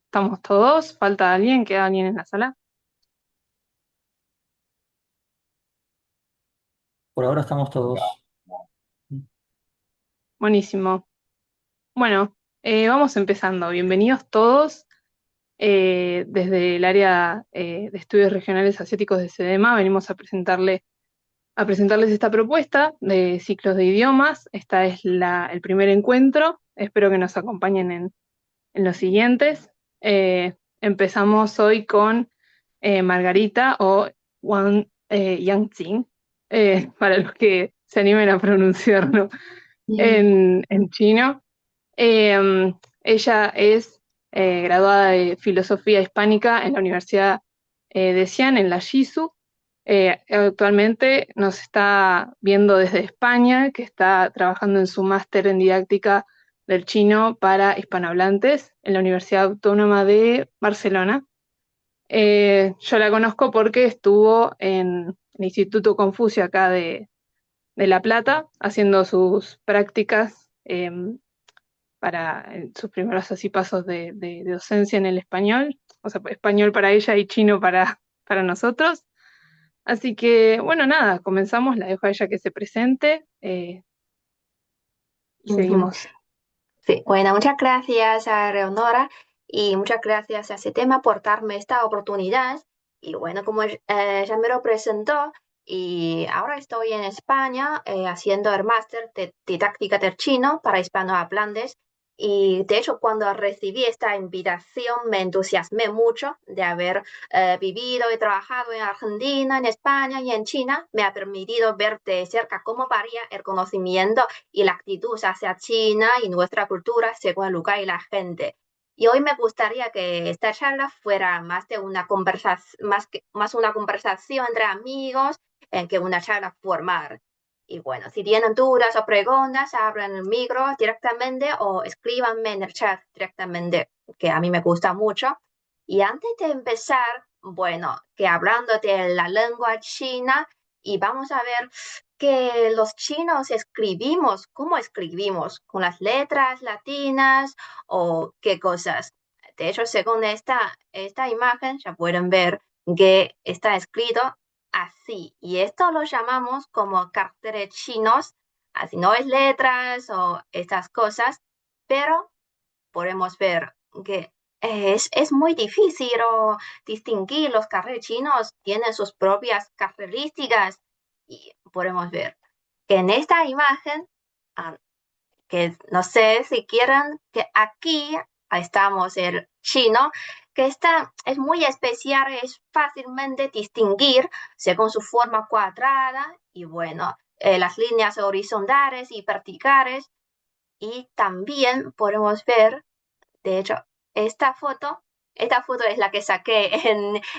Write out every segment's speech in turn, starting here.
¿Estamos todos? ¿Falta alguien? ¿Queda alguien en la sala? Por ahora estamos todos. Buenísimo. Bueno, vamos empezando. Bienvenidos todos desde el área de estudios regionales asiáticos de SEDEMA. Venimos a presentarles esta propuesta de ciclos de idiomas. Esta es el primer encuentro. Espero que nos acompañen en los siguientes. Empezamos hoy con Margarita o Wang Yangqing, para los que se animen a pronunciarlo en chino. Ella es graduada de Filosofía Hispánica en la Universidad de Xi'an, en la JISU. Actualmente nos está viendo desde España, que está trabajando en su máster en didáctica del chino para hispanohablantes en la Universidad Autónoma de Barcelona. Yo la conozco porque estuvo en el Instituto Confucio acá de La Plata haciendo sus prácticas para sus primeros así pasos de docencia en el español, o sea, español para ella y chino para nosotros. Así que, bueno, nada, comenzamos, la dejo a ella que se presente y Ujú. seguimos. Sí, bueno, muchas gracias a Leonora y muchas gracias a Setema por darme esta oportunidad. Y bueno, como ya me lo presentó, y ahora estoy en España haciendo el máster de didáctica del chino para hispanohablantes. Y de hecho, cuando recibí esta invitación, me entusiasmé mucho de haber vivido y trabajado en Argentina, en España y en China. Me ha permitido ver de cerca cómo varía el conocimiento y la actitud hacia China y nuestra cultura según el lugar y la gente. Y hoy me gustaría que esta charla fuera más de una conversación, más una conversación entre amigos que una charla formal. Y bueno, si tienen dudas o preguntas, abran el micro directamente o escríbanme en el chat directamente, que a mí me gusta mucho. Y antes de empezar, bueno, que hablando de la lengua china, y vamos a ver que los chinos escribimos, ¿cómo escribimos? ¿Con las letras latinas o qué cosas? De hecho, según esta imagen, ya pueden ver que está escrito así. Y esto lo llamamos como caracteres chinos, así no es letras o estas cosas, pero podemos ver que es muy difícil distinguir los caracteres chinos, tienen sus propias características y podemos ver que en esta imagen, ah, que no sé si quieren, que aquí estamos el chino, que es muy especial, es fácilmente distinguir según su forma cuadrada y bueno, las líneas horizontales y verticales. Y también podemos ver, de hecho, esta foto, esta foto es la que saqué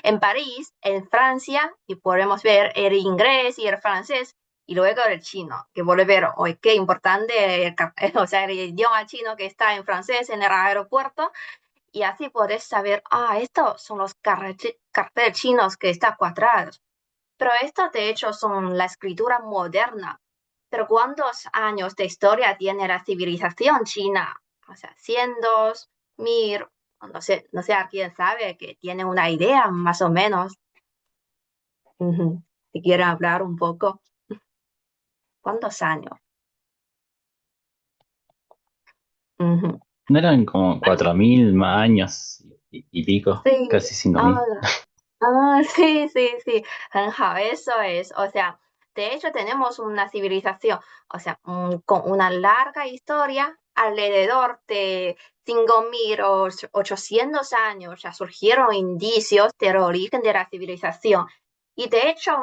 en París, en Francia, y podemos ver el inglés y el francés, y luego el chino, que vuelve a ver, hoy qué importante, o sea, el idioma chino que está en francés en el aeropuerto, y así podés saber, estos son los caracteres chinos que están cuadrados. Pero estos, de hecho, son la escritura moderna. Pero ¿cuántos años de historia tiene la civilización china? O sea, cientos, mil, no sé a quién sabe que tiene una idea más o menos. Ujú. Si quieren hablar un poco, ¿cuántos años? Ujú. ¿No eran como 4.000 años y pico? Sí, Casi 5.000. ah, sí, sí, sí, 很好, eso es. O sea, de hecho tenemos una civilización, o sea, con una larga historia, alrededor de 5.800 años ya surgieron indicios del origen de la civilización. Y de hecho,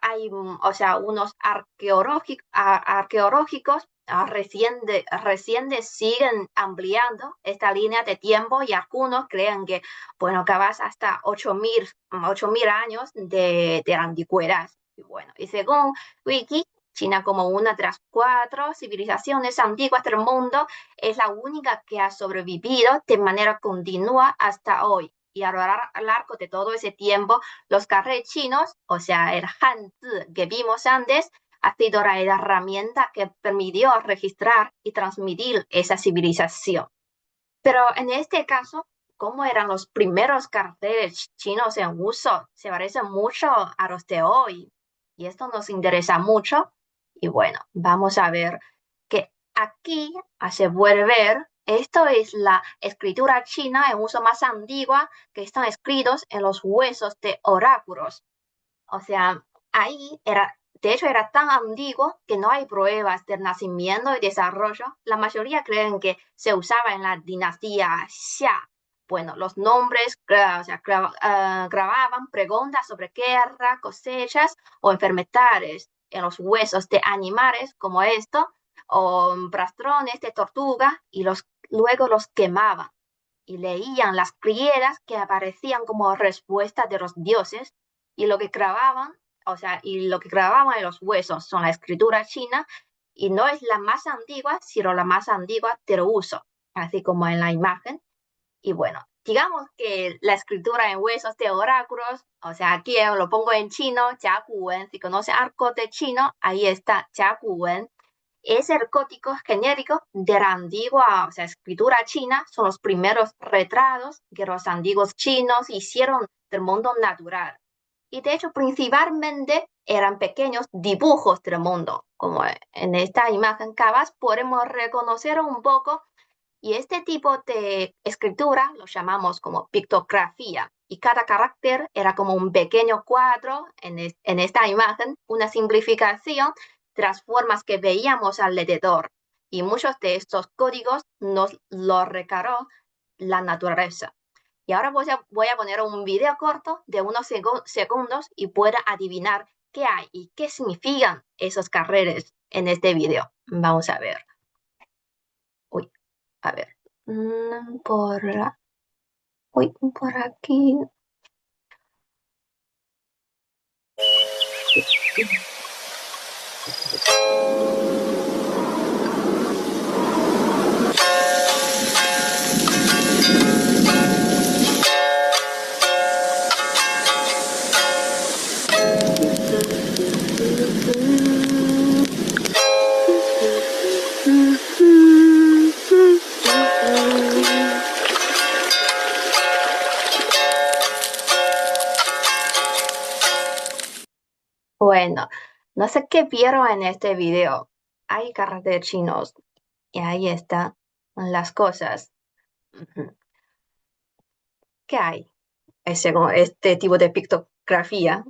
hay, o sea, unos arqueológicos recientes siguen ampliando esta línea de tiempo y algunos creen que bueno, que vas hasta 8.000 años de la antigüedad. Y bueno, y según Wiki, China como una de las cuatro civilizaciones antiguas del mundo es la única que ha sobrevivido de manera continua hasta hoy. Y a lo largo de todo ese tiempo, los carrés chinos, o sea, el Hanzi que vimos antes, ha sido la herramienta que permitió registrar y transmitir esa civilización. Pero en este caso, cómo eran los primeros carteles chinos en uso. Se parecen mucho a los de hoy. Y esto nos interesa mucho. Y bueno, vamos a ver que aquí se puede ver, esto es la escritura china en uso más antigua que están escritos en los huesos de oráculos. O sea, ahí era, de hecho era tan antiguo que no hay pruebas del nacimiento y desarrollo. La mayoría creen que se usaba en la dinastía Xia. Bueno, los nombres, o sea, grababan preguntas sobre guerra, cosechas o enfermedades en los huesos de animales como esto, o rastrones de tortuga, y luego los quemaban y leían las grietas que aparecían como respuesta de los dioses, y lo que grababan, o sea, y lo que grababan en los huesos son la escritura china, y no es la más antigua, sino la más antigua del uso, así como en la imagen. Y bueno, digamos que la escritura en huesos de oráculos, o sea, aquí lo pongo en chino, Jia Gu Wen, si conoce arco de chino, ahí está Jia Gu Wen. Es el código genérico de la antigua, o sea, escritura china, son los primeros retratos que los antiguos chinos hicieron del mundo natural. Y de hecho, principalmente eran pequeños dibujos del mundo, como en esta imagen capaz podemos reconocer un poco, y este tipo de escritura lo llamamos como pictografía. Y cada carácter era como un pequeño cuadro en esta imagen, una simplificación de las formas que veíamos alrededor. Y muchos de estos códigos nos lo recargó la naturaleza. Y ahora voy a poner un video corto de unos segundos y pueda adivinar qué hay y qué significan esos caracteres en este video. Vamos a ver. Uy, a ver. Por aquí. Bueno, no sé qué vieron en este video. Hay caracteres chinos y ahí están las cosas. Ujú. ¿Qué hay? Según este tipo de pictografía.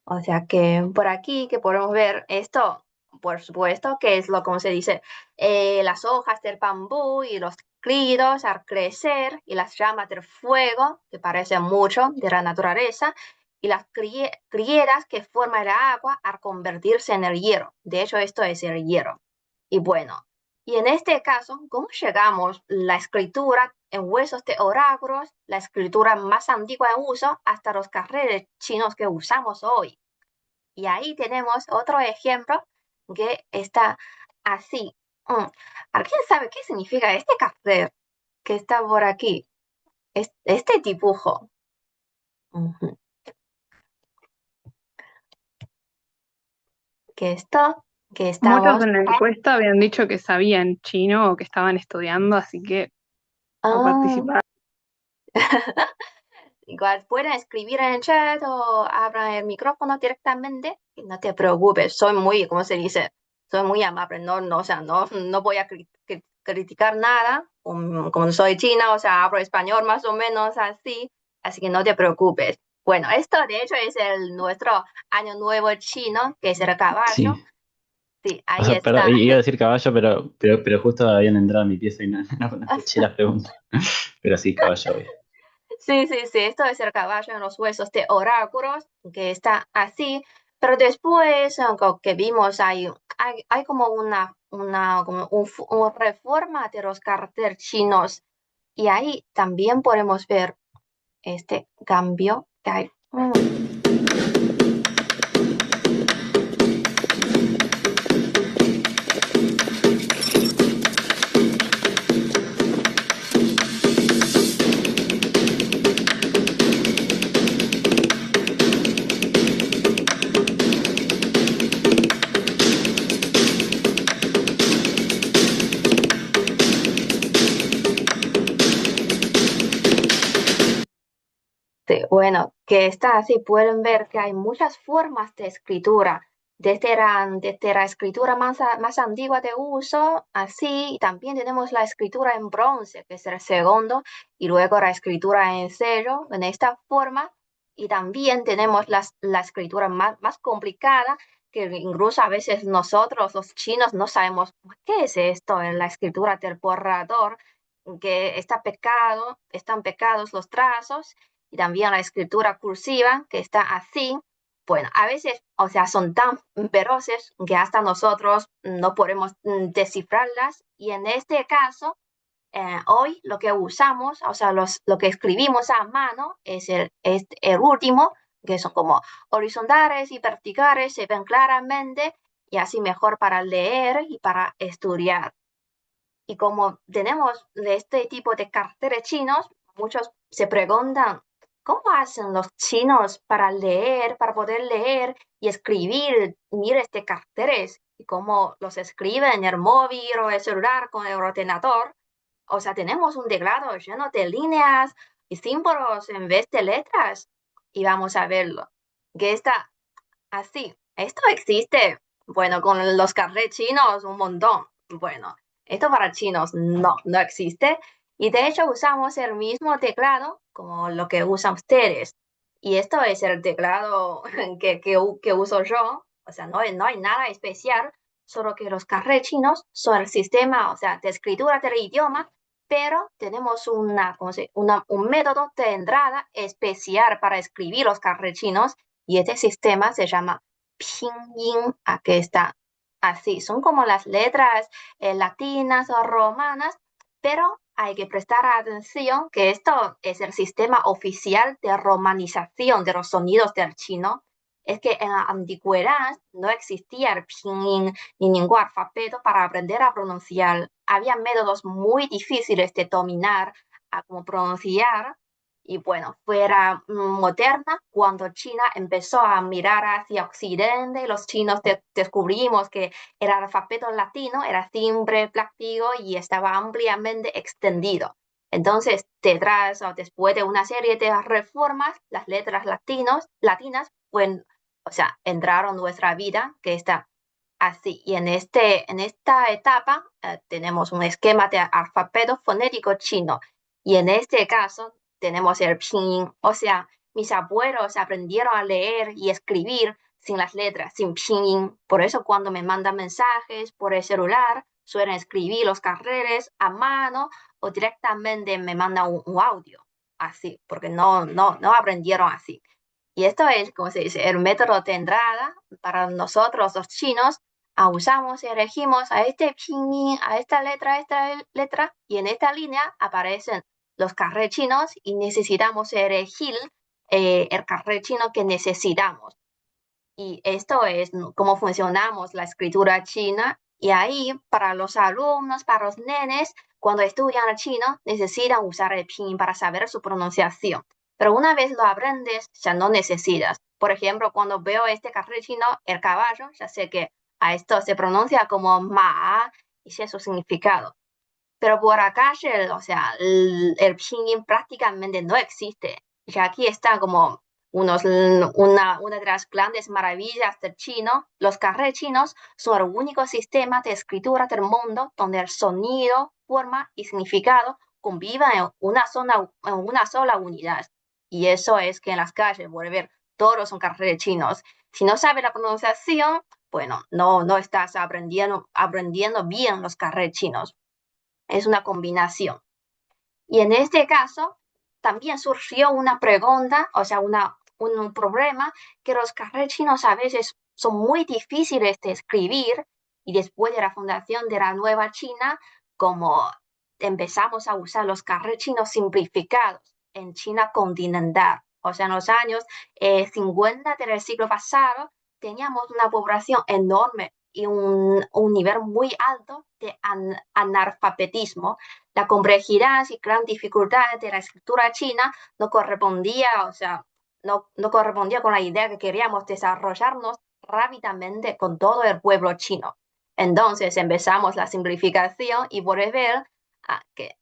O sea que por aquí que podemos ver esto, por supuesto, que es lo como se dice, las hojas del bambú y los críos al crecer y las llamas del fuego, que parecen mucho de la naturaleza, y las grietas que forma el agua al convertirse en el hierro. De hecho, esto es el hierro. Y bueno, y en este caso, ¿cómo llegamos la escritura en huesos de oráculos, la escritura más antigua en uso, hasta los caracteres chinos que usamos hoy? Y ahí tenemos otro ejemplo que está así. ¿Alguien sabe qué significa este carácter que está por aquí? Este dibujo. Ujú. Que esto, que Muchos estamos... en la encuesta habían dicho que sabían chino o que estaban estudiando, así que a Ah, participar. igual pueden escribir en el chat o abran el micrófono directamente. Y no te preocupes, soy muy, ¿cómo se dice? Soy muy amable, no, o sea, no voy a criticar nada. Como soy china, o sea, hablo español más o menos así que no te preocupes. Bueno, esto de hecho es nuestro año nuevo chino, que es el caballo. Sí. Sí, O ahí sea, perdón, está. iba a decir caballo, pero justo habían entrado a mi pieza y no escuché la pregunta. Pero sí, caballo, obvio. Sí, esto es el caballo en los huesos de oráculos, que está así, pero después, como que vimos, hay como como una reforma de los caracteres chinos, y ahí también podemos ver este cambio que hay. que está así, pueden ver que hay muchas formas de escritura. Desde la escritura más antigua de uso, así, y también tenemos la escritura en bronce, que es el segundo, y luego la escritura en sello, en esta forma, y también tenemos la escritura más complicada, que incluso a veces nosotros, los chinos, no sabemos qué es esto en la escritura del borrador, que están pecados los trazos, y también la escritura cursiva, que está así. Bueno, a veces, o sea, son tan veloces que hasta nosotros no podemos descifrarlas, y en este caso, hoy lo que usamos, o sea, lo que escribimos a mano es el último, que son como horizontales y verticales, se ven claramente y así mejor para leer y para estudiar. Y como tenemos de este tipo de caracteres chinos, muchos se preguntan, ¿cómo hacen los chinos para leer, para poder leer y escribir miles de caracteres? Y cómo los escriben en el móvil o el celular con el ordenador. O sea, tenemos un teclado lleno de líneas y símbolos en vez de letras. Y vamos a verlo. Que está así. Esto existe, bueno, con los carrés chinos un montón. Bueno, esto para chinos no existe. Y de hecho usamos el mismo teclado como lo que usan ustedes. Y esto es el teclado que uso yo. O sea, no hay nada especial, solo que los carrés chinos son el sistema, o sea, de escritura del idioma, pero tenemos un método de entrada especial para escribir los carrés chinos, y este sistema se llama pinyin. Aquí está así. Son como las letras latinas o romanas, pero hay que prestar atención que esto es el sistema oficial de romanización de los sonidos del chino. Es que en la antigüedad no existía el pinyin ni ningún alfabeto para aprender a pronunciar. Había métodos muy difíciles de dominar a cómo pronunciar. Y bueno, fuera moderna, cuando China empezó a mirar hacia Occidente, los chinos descubrimos que el alfabeto latino era simple, práctico y estaba ampliamente extendido. Entonces, detrás o después de una serie de reformas, las letras latinas, pues, o sea, entraron en nuestra vida, que está así. Y en esta etapa tenemos un esquema de alfabeto fonético chino. Y en este caso tenemos el pinyin. O sea, mis abuelos aprendieron a leer y escribir sin las letras, sin pinyin. Por eso cuando me mandan mensajes por el celular, suelen escribir los caracteres a mano o directamente me mandan un audio. Así, porque no aprendieron así. Y esto es, como se dice, el método de entrada para nosotros los chinos. Usamos y elegimos a este pinyin, a esta letra, y en esta línea aparecen los carrés chinos y necesitamos elegir el carré chino que necesitamos. Y esto es cómo funcionamos la escritura china. Y ahí, para los alumnos, para los nenes, cuando estudian el chino, necesitan usar el pinyin para saber su pronunciación. Pero una vez lo aprendes, ya no necesitas. Por ejemplo, cuando veo este carré chino, el caballo, ya sé que a esto se pronuncia como ma y sé su significado. Pero por acá, o sea, el pinyin prácticamente no existe. Y aquí está como una de las grandes maravillas del chino. Los carrés chinos son el único sistema de escritura del mundo donde el sonido, forma y significado conviven en una sola unidad. Y eso es que en las calles, vuelve a ver, todos son carrés chinos. Si no sabes la pronunciación, bueno, no estás aprendiendo bien los carrés chinos. Es una combinación. Y en este caso, también surgió una pregunta, o sea, un problema, que los carrés chinos a veces son muy difíciles de escribir, y después de la fundación de la nueva China, como empezamos a usar los carrés chinos simplificados en China continental. O sea, en los años 50 del siglo pasado, teníamos una población enorme y un nivel muy alto de analfabetismo. La complejidad y gran dificultad de la escritura china no correspondía, o sea, no correspondía con la idea que queríamos desarrollarnos rápidamente con todo el pueblo chino. Entonces empezamos la simplificación y volver a que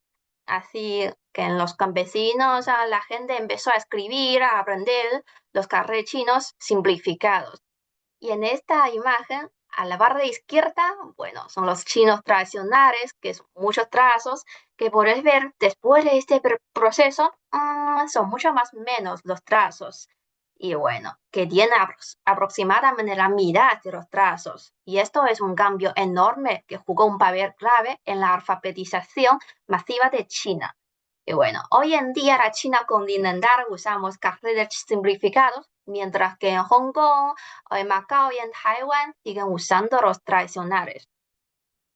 así que en los campesinos la gente empezó a escribir, a aprender los carrés chinos simplificados. Y en esta imagen, a la barra izquierda, bueno, son los chinos tradicionales, que son muchos trazos, que puedes ver después de este proceso, son mucho más menos los trazos. Y bueno, que tiene aproximadamente la mitad de los trazos. Y esto es un cambio enorme que jugó un papel clave en la alfabetización masiva de China. Y bueno, hoy en día la China continental usamos caracteres simplificados, mientras que en Hong Kong, o en Macao y en Taiwán siguen usando los tradicionales.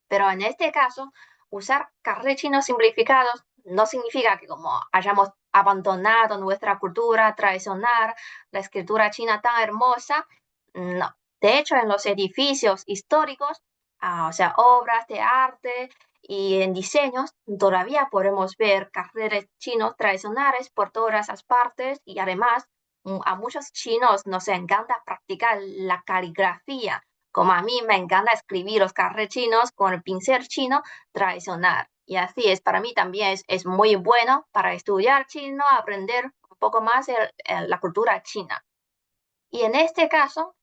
Pero en este caso, usar caracteres chinos simplificados no significa que como hayamos abandonado nuestra cultura tradicional, la escritura china tan hermosa, no. De hecho, en los edificios históricos, o sea, obras de arte y en diseños, todavía podemos ver caracteres chinos tradicionales por todas las partes y además a muchos chinos nos encanta practicar la caligrafía, como a mí me encanta escribir los caracteres chinos con el pincel chino tradicional. Y así es, para mí también es muy bueno para estudiar chino, aprender un poco más la cultura china. Y en este caso,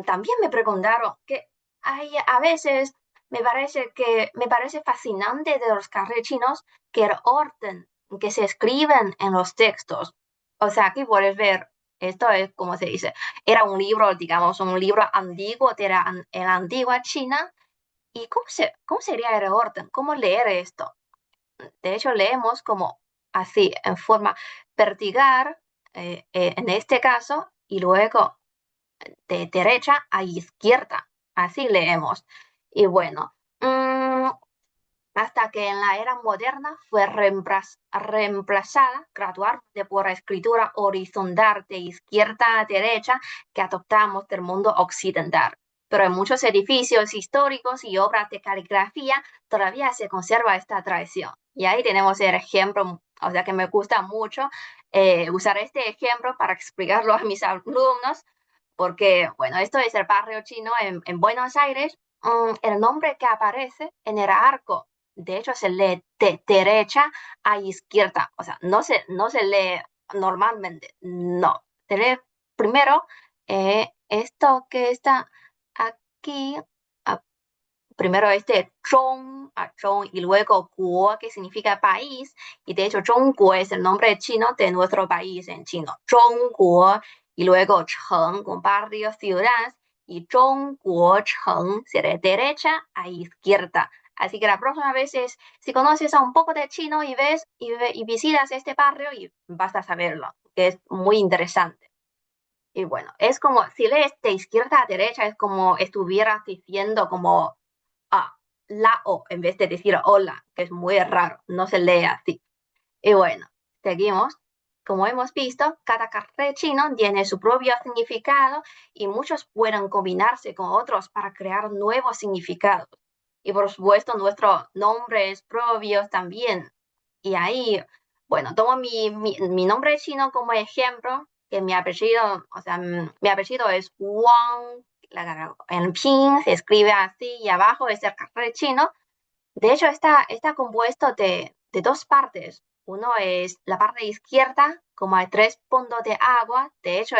también me preguntaron que hay, a veces me parece fascinante de los caracteres chinos que el orden que se escriben en los textos. O sea, aquí puedes ver, esto es como se dice, era un libro, digamos, un libro antiguo de la antigua China. ¿Y cómo sería el orden? ¿Cómo leer esto? De hecho, leemos como así, en forma vertical, en este caso, y luego de derecha a izquierda. Así leemos. Y bueno, hasta que en la era moderna fue reemplazada gradualmente por la escritura horizontal de izquierda a derecha que adoptamos del mundo occidental. Pero en muchos edificios históricos y obras de caligrafía todavía se conserva esta tradición. Y ahí tenemos el ejemplo, o sea que me gusta mucho usar este ejemplo para explicarlo a mis alumnos, porque, bueno, esto es el barrio chino en Buenos Aires. El nombre que aparece en el arco, de hecho, se lee de derecha a izquierda. O sea, no se lee normalmente, no. Se lee primero esto que está aquí, ah, primero este Zhong, Zhong, y luego Guo, que significa país, y de hecho Zhongguo es el nombre chino de nuestro país en chino. Zhongguo, y luego Cheng, con barrio, ciudad, y Zhongguocheng, de derecha a izquierda. Así que la próxima vez es, si conoces a un poco de chino y ves y visitas este barrio, y vas a saberlo, que es muy interesante. Y bueno, es como, si lees de izquierda a derecha, es como estuvieras diciendo como la O en vez de decir hola, que es muy raro, no se lee así. Y bueno, seguimos. Como hemos visto, cada cartel chino tiene su propio significado y muchos pueden combinarse con otros para crear nuevos significados. Y por supuesto, nuestros nombres propios también. Y ahí, bueno, tomo mi nombre chino como ejemplo, que mi apellido, o sea, mi apellido es Wang, en pin se escribe así y abajo es el cartel chino. De hecho, está compuesto de dos partes. Uno es la parte izquierda, como hay tres puntos de agua, de hecho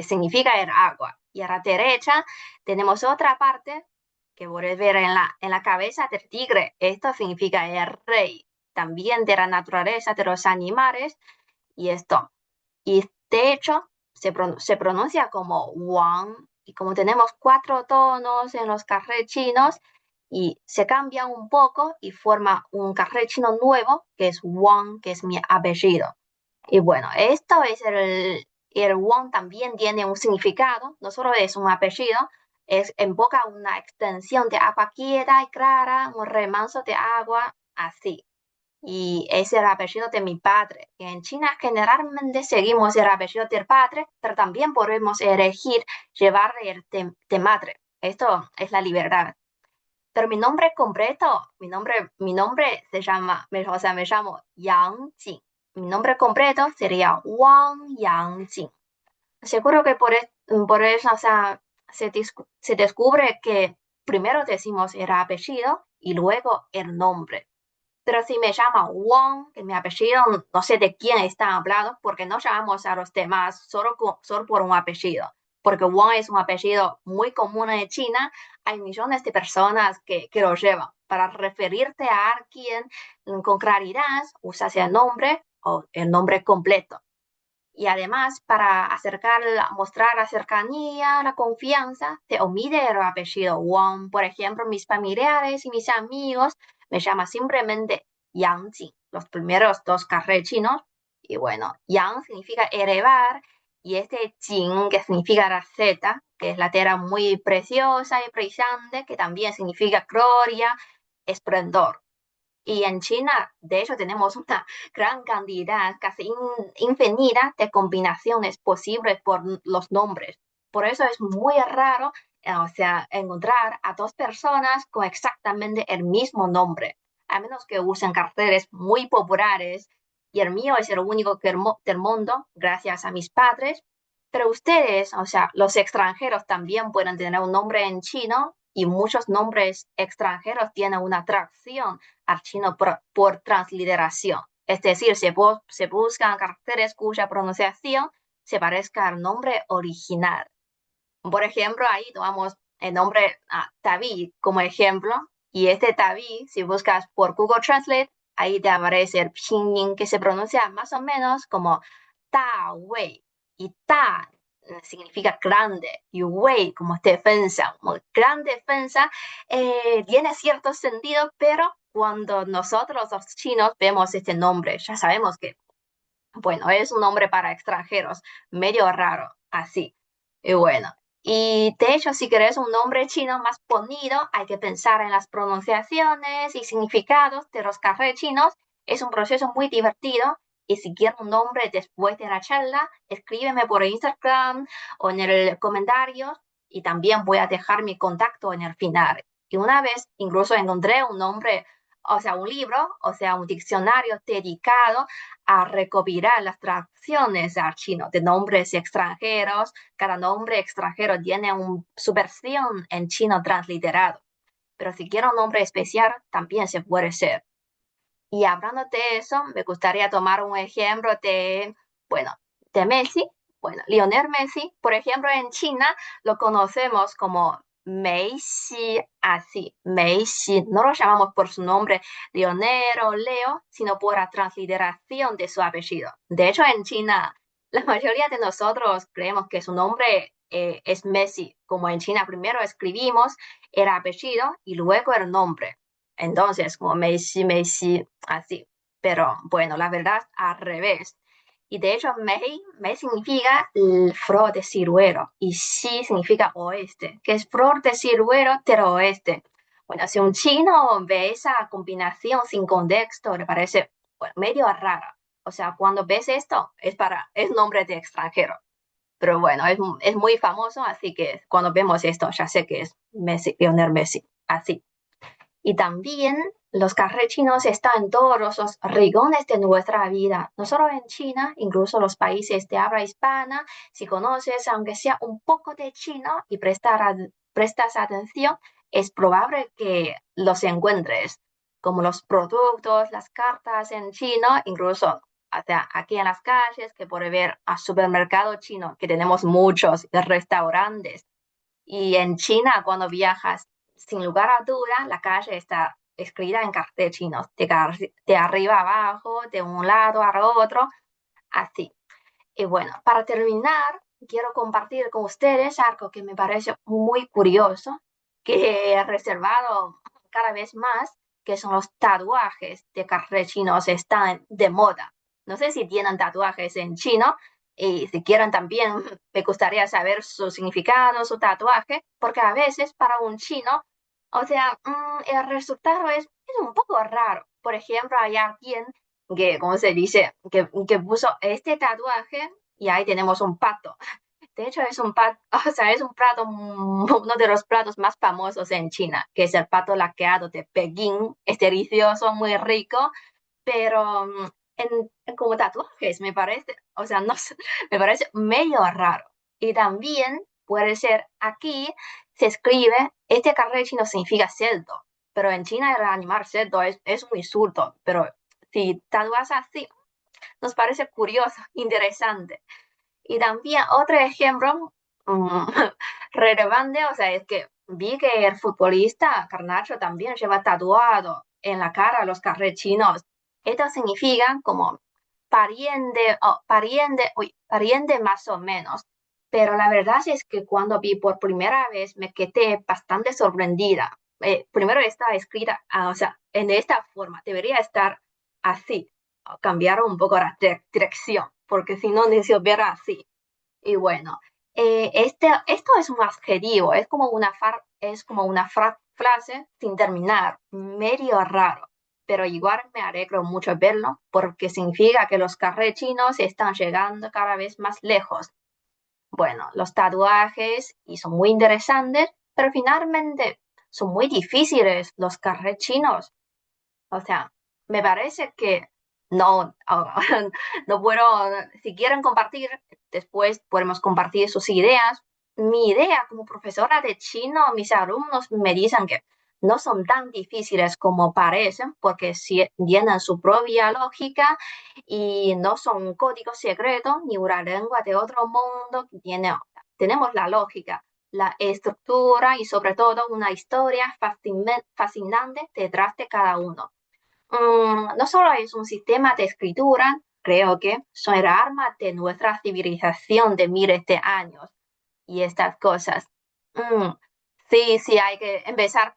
significa el agua. Y a la derecha tenemos otra parte que puedes ver en la cabeza del tigre. Esto significa el rey, también de la naturaleza, de los animales. Y esto. Y de hecho, se pronuncia como Wang. Y como tenemos cuatro tonos en los carrés chinos, y se cambia un poco y forma un carré chino nuevo, que es Wang, que es mi apellido. Y bueno, esto es el Wang también tiene un significado, no solo es un apellido, invoca una extensión de agua quieta y clara, un remanso de agua, así. Y es el apellido de mi padre. Y en China generalmente seguimos el apellido del padre, pero también podemos elegir llevar el de madre. Esto es la libertad. Pero mi nombre completo, mi nombre se llama, o sea, me llamo Yang Jing. Mi nombre completo sería Wang Yangjing. Seguro que por eso, o sea, se descubre que primero decimos el apellido y luego el nombre. Pero si me llama Wang, que mi apellido no sé de quién está hablando, porque no llamamos a los demás solo por un apellido. Porque Wang es un apellido muy común en China, hay millones de personas que lo llevan. Para referirte a alguien con claridad, usas el nombre o el nombre completo. Y además, para mostrar la cercanía, la confianza, te omite el apellido Wang. Por ejemplo, mis familiares y mis amigos me llaman simplemente Yang Jing, los primeros dos carrés chinos. Y bueno, Yang significa elevar, y este Jing, que significa la Z, que es la tela muy preciosa y brillante, que también significa gloria, esplendor. Y en China, de hecho, tenemos una gran cantidad, casi infinita, de combinaciones posibles por los nombres. Por eso es muy raro, o sea, encontrar a dos personas con exactamente el mismo nombre, a menos que usen carteles muy populares. Y el mío es el único del mundo, gracias a mis padres. Pero ustedes, o sea, los extranjeros también pueden tener un nombre en chino, y muchos nombres extranjeros tienen una atracción al chino por transliteración. Es decir, se buscan caracteres cuya pronunciación se parezca al nombre original. Por ejemplo, ahí tomamos el nombre David como ejemplo, y este David, si buscas por Google Translate, ahí te aparece el pinyin, que se pronuncia más o menos como Da Wei, y Da significa grande, y Wei como defensa, como gran defensa. Tiene cierto sentido, pero cuando nosotros los chinos vemos este nombre, ya sabemos que, bueno, es un nombre para extranjeros, medio raro, así. Y bueno, y de hecho, si querés un nombre chino más bonito, hay que pensar en las pronunciaciones y significados de los carrés chinos. Es un proceso muy divertido. Y si quieres un nombre después de la charla, escríbeme por Instagram o en el comentario, y también voy a dejar mi contacto en el final. Y una vez incluso encontré un nombre, o sea, un libro, o sea, un diccionario dedicado a recopilar las traducciones al chino de nombres extranjeros. Cada nombre extranjero tiene su versión en chino transliterado. Pero si quiero un nombre especial, también se puede ser. Y hablando de eso, me gustaría tomar un ejemplo bueno, de Messi. Bueno, Lionel Messi, por ejemplo, en China lo conocemos como Messi, así, Messi. No lo llamamos por su nombre Lionel o Leo, sino por la transliteración de su apellido. De hecho, en China, la mayoría de nosotros creemos que su nombre es Messi. Como en China primero escribimos el apellido y luego el nombre. Entonces, como Messi, Messi, así. Pero bueno, la verdad, al revés. Y de hecho, Mei significa flor de ciruelo, y Xi significa oeste, que es flor de ciruelo del oeste. Bueno, si un chino ve esa combinación sin contexto, le parece, bueno, medio rara. O sea, cuando ves esto, es nombre de extranjero. Pero bueno, es muy famoso, así que cuando vemos esto, ya sé que es Messi, Lionel Messi, así. Y también los carrés chinos están en todos los rincones de nuestra vida, no solo en China, incluso los países de habla hispana. Si conoces, aunque sea un poco de chino y prestas atención, es probable que los encuentres, como los productos, las cartas en chino, incluso hasta aquí en las calles, que puede ver a supermercado chino, que tenemos muchos restaurantes. Y en China, cuando viajas, sin lugar a duda, la calle está escrita en cartel chino, de arriba a abajo, de un lado al otro, así. Y bueno, para terminar, quiero compartir con ustedes algo que me parece muy curioso, que he reservado cada vez más, que son los tatuajes de cartel chinos. Están de moda. No sé si tienen tatuajes en chino, y si quieren también me gustaría saber su significado, su tatuaje, porque a veces para un chino, o sea, el resultado es un poco raro. Por ejemplo, hay alguien que, ¿cómo se dice? Que puso este tatuaje, y ahí tenemos un pato. De hecho, es un pato, o sea, es un plato, uno de los platos más famosos en China, que es el pato laqueado de Pekín. Es delicioso, muy rico, pero como tatuajes me parece, o sea, no sé, me parece medio raro. Y también puede ser aquí, se escribe, este carré chino significa celdo, pero en China el animal cerdo es un insulto, pero si tatuas así, nos parece curioso, interesante. Y también otro ejemplo relevante, o sea, es que vi que el futbolista Garnacho también lleva tatuado en la cara los carrés chinos. Esto significa como pariente más o menos. Pero la verdad es que cuando vi por primera vez me quedé bastante sorprendida. Primero está escrita, o sea, en esta forma, debería estar así. Cambiar un poco la dirección, porque si no, ni se hubiera así. Y bueno, esto es un adjetivo, es como una frase sin terminar, medio raro, pero igual me alegro mucho verlo porque significa que los carrés chinos están llegando cada vez más lejos. Bueno, los tatuajes y son muy interesantes, pero finalmente son muy difíciles los carrés chinos. O sea, me parece que no, no puedo, si quieren compartir, después podemos compartir sus ideas. Mi idea como profesora de chino, mis alumnos me dicen que no son tan difíciles como parecen, porque tienen su propia lógica y no son códigos secretos ni una lengua de otro mundo. Tenemos la lógica, la estructura y sobre todo una historia fascinante detrás de cada uno. No solo es un sistema de escritura, creo que son el arma de nuestra civilización de miles de años y estas cosas. Mm, sí, sí, hay que empezar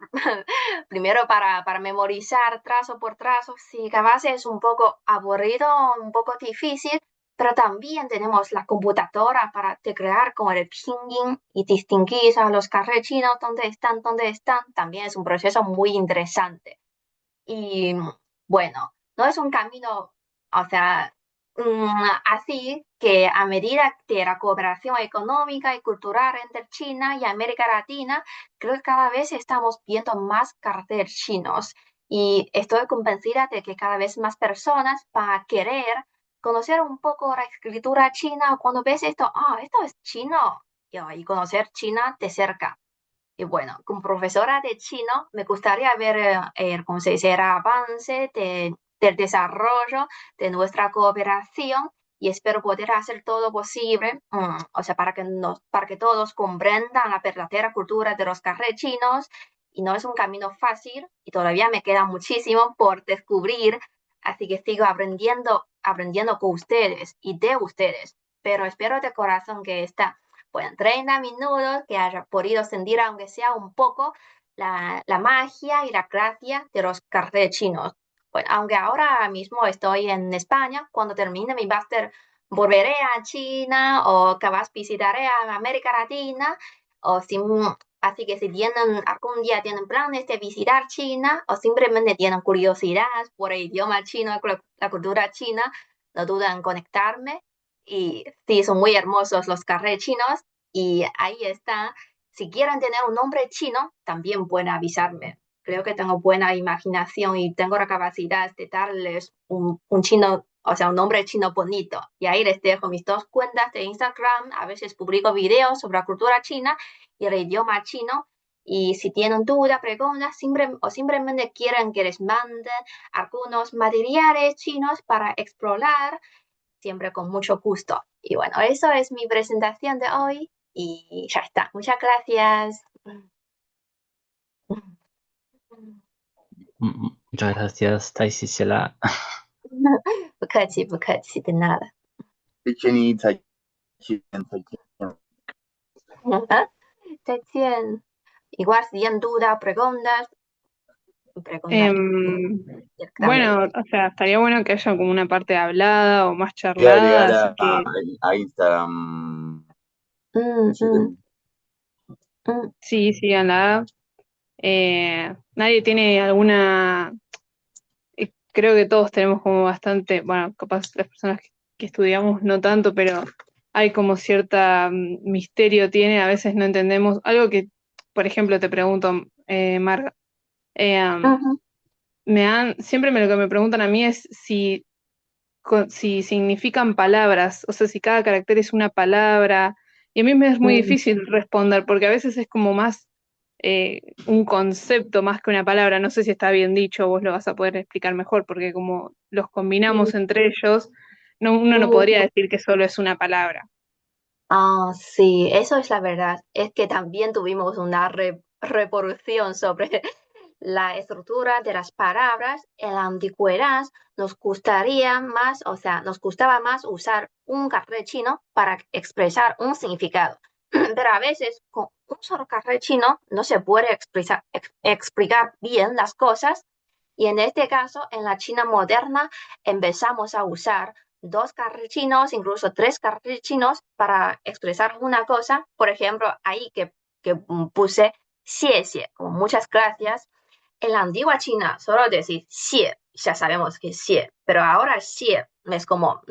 primero para memorizar trazo por trazo. Sí, capaz es un poco aburrido, un poco difícil, pero también tenemos la computadora para teclear con el pinyin y distinguir a los carrés chinos dónde están. También es un proceso muy interesante. Y bueno, no es un camino, o sea, así que a medida de la cooperación económica y cultural entre China y América Latina, creo que cada vez estamos viendo más carteles chinos y estoy convencida de que cada vez más personas van a querer conocer un poco la escritura china cuando ves esto, esto es chino, y conocer China de cerca. Y bueno, como profesora de chino, me gustaría ver, cómo se dice, el avance del desarrollo de nuestra cooperación y espero poder hacer todo posible, o sea, para que todos comprendan la verdadera cultura de los carrés chinos. Y no es un camino fácil y todavía me queda muchísimo por descubrir, así que sigo aprendiendo con ustedes y de ustedes. Pero espero de corazón que en 30 minutos que haya podido sentir, aunque sea un poco, la magia y la gracia de los carteles chinos. Bueno, aunque ahora mismo estoy en España, cuando termine mi máster volveré a China o capaz visitaré a América Latina, o así que si algún día tienen planes de visitar China o simplemente tienen curiosidad por el idioma chino, la cultura china, no duden en conectarme. Y sí, son muy hermosos los carrés chinos y ahí está. Si quieren tener un nombre chino, también pueden avisarme. Creo que tengo buena imaginación y tengo la capacidad de darles un chino, o sea, un nombre chino bonito. Y ahí les dejo mis dos cuentas de Instagram. A veces publico videos sobre la cultura china y el idioma chino. Y si tienen dudas, preguntas, o simplemente quieren que les mande algunos materiales chinos para explorar, siempre con mucho gusto. Y bueno, eso es mi presentación de hoy y ya está. Muchas gracias. Muchas gracias, Taisi Shela. 不客气，不客气的nada。谢谢你，再见，再见。再见。Igual si tienen dudas, preguntar. Em, También. bueno, o sea, estaría bueno que haya como una parte hablada o más Voy a charlada, agregar así que a Instagram. 嗯嗯嗯 sí, síganla. Nadie tiene alguna, creo que todos tenemos como bastante, bueno, capaz las personas que estudiamos no tanto, pero hay como cierta misterio tiene, a veces no entendemos. Algo que, por ejemplo, te pregunto, Marga, eh, 嗯 siempre lo que me preguntan a mí es si significan palabras, o sea, si cada carácter es una palabra, y a mí me es muy 嗯 difícil responder, porque a veces es como más un concepto más que una palabra. No sé si está bien dicho, vos lo vas a poder explicar mejor, porque como los combinamos entre ellos, uno no podría Mm, decir que solo es una palabra. sí, eso es la verdad. Es que también tuvimos una revolución sobre la estructura de las palabras. En la antigüedad nos gustaría más, o sea, nos gustaba más usar un carré chino para expresar un significado. Pero a veces con un solo carré chino no se puede explicar bien las cosas. Y en este caso, en la China moderna, empezamos a usar dos carrés chinos, incluso tres carrés chinos para expresar una cosa. Por ejemplo, ahí que puse xie xie, como muchas gracias. En la antigua China solo decir xie, ya sabemos que es xie, pero ahora xie es como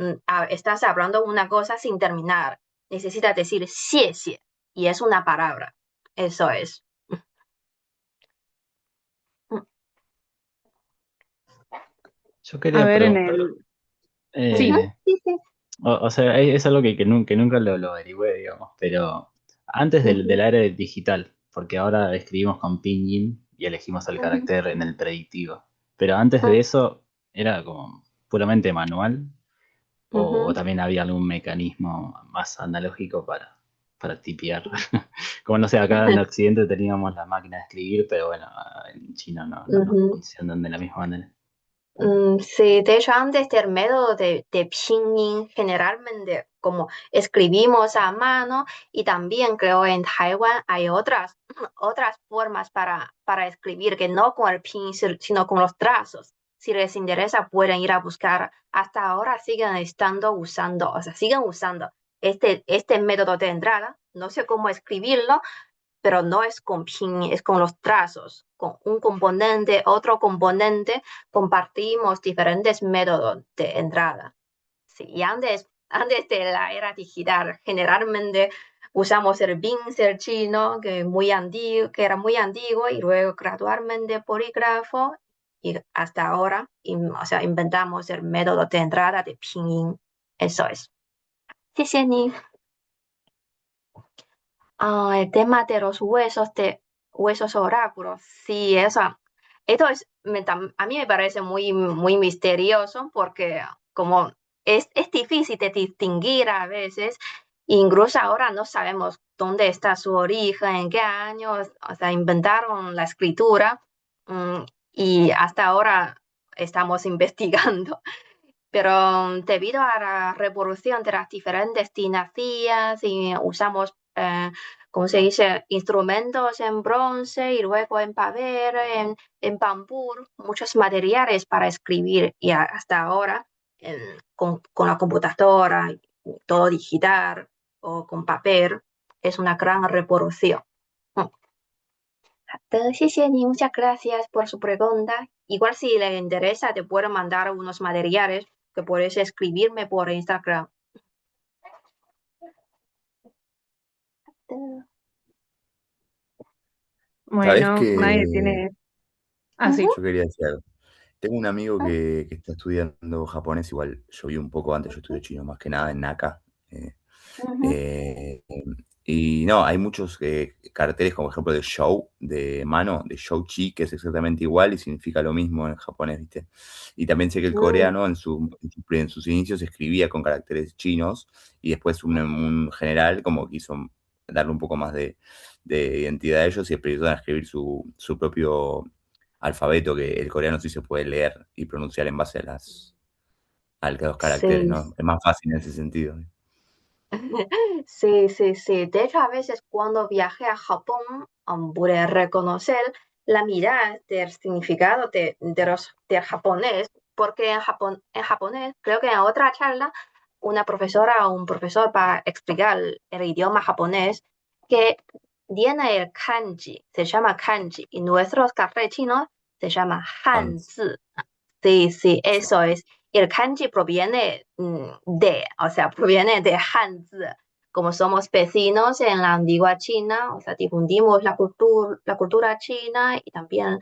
estás hablando una cosa sin terminar. Necesitas decir xie xie y es una palabra. Eso es. Yo A quería ver, en preguntar, el... Sí, Ujú, eh, sí, sí. o sea, es algo que nunca lo averigüé, digamos, pero antes de Ujú, la era digital, porque ahora escribimos con pinyin y elegimos el ujú, carácter en el predictivo, pero antes de ujú, eso era como puramente manual, o ujú. también había algún mecanismo más analógico para tipear. Como no sé, acá en Occidente teníamos la máquina de escribir, pero bueno, en China no Ujú. funcionan de la misma manera. Sí, de hecho, antes del método de pinyin, generalmente como escribimos a mano y también creo en Taiwán hay otras formas para escribir que no con el pinyin, sino con los trazos. Si les interesa, pueden ir a buscar. Hasta ahora siguen estando usando, o sea, siguen usando este método de entrada. No sé cómo escribirlo, pero no es con pinyin, es con los trazos, con un componente, otro componente, compartimos diferentes métodos de entrada. Sí, y antes de la era digital, generalmente usamos el Pincel chino, que era muy antiguo, y luego gradualmente polígrafo, y hasta ahora, o sea, inventamos el método de entrada de pinyin. Eso es. 谢谢你。El tema de los huesos de huesos oráculos, sí, esto a mí me parece muy misterioso porque como es difícil de distinguir a veces, incluso ahora no sabemos dónde está su origen, en qué años, o sea, inventaron la escritura, mm, y hasta ahora estamos investigando. Pero debido a la revolución de las diferentes dinastías y usamos, ¿cómo se dice?, instrumentos en bronce y luego en papel, en bambú, muchos materiales para escribir y hasta ahora con la computadora, todo digital o con papel, es una gran revolución. 好的，谢谢你 muchas gracias por su pregunta. Igual si le interesa, te puedo mandar unos materiales que puedes escribirme por Instagram. ¿Sabés bueno, nadie que tiene... Ah, Ujú, sí. yo quería decir algo? Tengo un amigo ujú, que está estudiando japonés, igual yo vi un poco antes, yo estudié chino más que nada en Naka. eh, ujú, eh, y no, hay muchos carteles como ejemplo de show, de mano, de shouchi, que es exactamente igual y significa lo mismo en japonés, ¿viste? Y también sé que el mm, coreano en sus inicios escribía con caracteres chinos y después un general como quiso darle un poco más de identidad a ellos y empezaron a escribir su propio alfabeto, que el coreano sí se puede leer y pronunciar en base a los caracteres, sí, ¿no? Es más fácil en ese sentido. sí, sí, sí. De hecho, a veces cuando viajé a Japón, pude reconocer la mitad del significado del japonés, porque en japonés, creo que en otra charla, una profesora o un profesor para explicar el idioma japonés, que tiene el kanji, se llama kanji, y nuestros cafés chinos se llama Hans, hanzi. Sí, sí, sí. eso es. Y el kanji proviene o sea, proviene de Hanzi. Como somos vecinos en la antigua China, o sea, difundimos la cultura china y también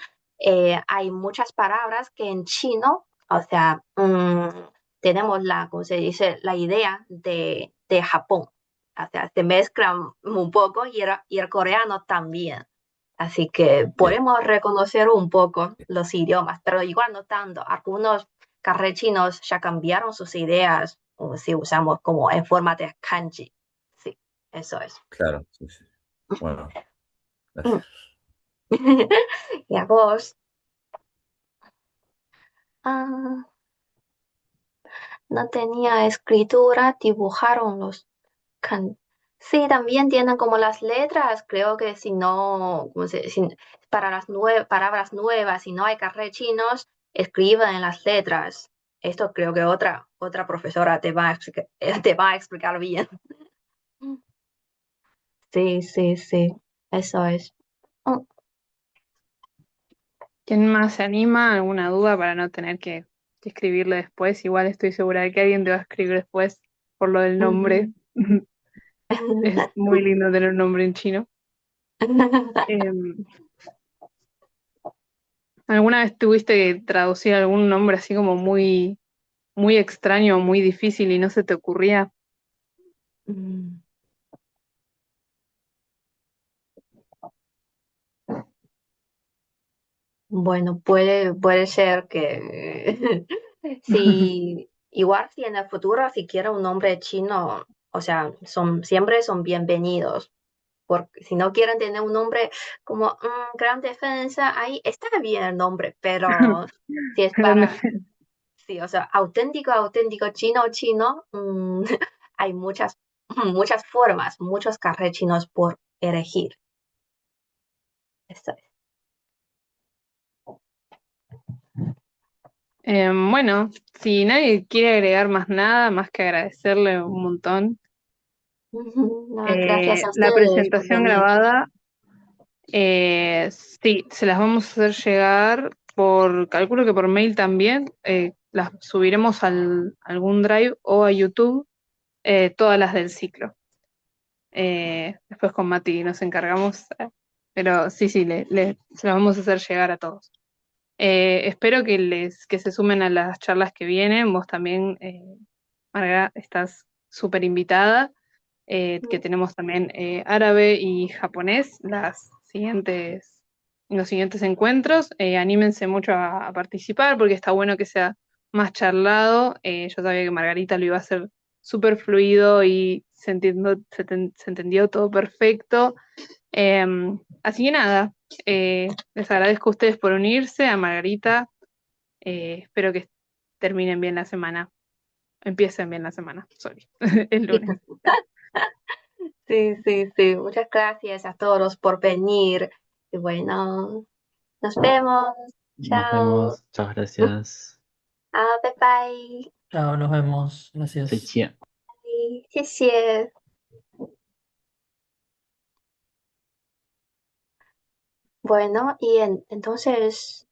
hay muchas palabras que en chino, o sea, tenemos ¿cómo se dice? La idea de Japón. O sea, se mezclan un poco y el coreano también. Así que podemos reconocer un poco los idiomas, pero igual no tanto. Algunos carrechinos ya cambiaron sus ideas, o si usamos como en forma de kanji. Sí, eso es. Claro, sí, sí. Bueno, Mm. gracias. Y a vos, ah, no tenía escritura, dibujaron los kan. Sí, también tienen como las letras. Creo que si no, para las palabras nuevas, si no hay carrechinos, escriben en las letras. Esto creo que otra profesora te va a explicar, te va a explicar bien. Sí, sí, sí, eso es. Mm, ¿Quién más se anima? ¿Alguna duda para no tener que escribirle después? Igual estoy segura de que alguien te va a escribir después por lo del nombre. ujú. Es muy lindo tener un nombre en chino. ¿Alguna vez tuviste que traducir algún nombre así como muy, muy extraño o muy difícil y no se te ocurría? Mm, Bueno, puede ser que si igual si en el futuro si quiero un nombre chino, o sea, siempre son bienvenidos. Porque si no quieren tener un nombre como Gran Defensa, ahí está bien el nombre, pero si es Grande. para, sí, o sea, auténtico, auténtico chino, chino, hay muchas, muchas formas, muchos carrés chinos por elegir. Esto es. Bueno, si nadie quiere agregar más nada, más que agradecerle un montón. No, gracias a La ustedes por presentación venir. grabada, sí, se las vamos a hacer llegar calculo que por mail también, las subiremos al algún drive o a YouTube, todas las del ciclo. Después con Mati nos encargamos, pero sí, sí, se las vamos a hacer llegar a todos. Espero que se sumen a las charlas que vienen. Vos también, Marga, estás súper invitada. Que tenemos también árabe y japonés, los siguientes encuentros. Anímense mucho a participar porque está bueno que sea más charlado. Yo sabía que Margarita lo iba a hacer súper fluido y se entendió todo perfecto. Así que nada, les agradezco a ustedes por unirse, a Margarita. Espero que terminen bien la semana, empiecen bien la semana, sorry, el lunes. Sí, sí, sí. Muchas gracias a todos por venir. Y bueno, nos vemos. Nos Chao. vemos. Muchas gracias. Bye bye. Chao, nos vemos. Gracias. 再见。谢谢。Bueno, y entonces,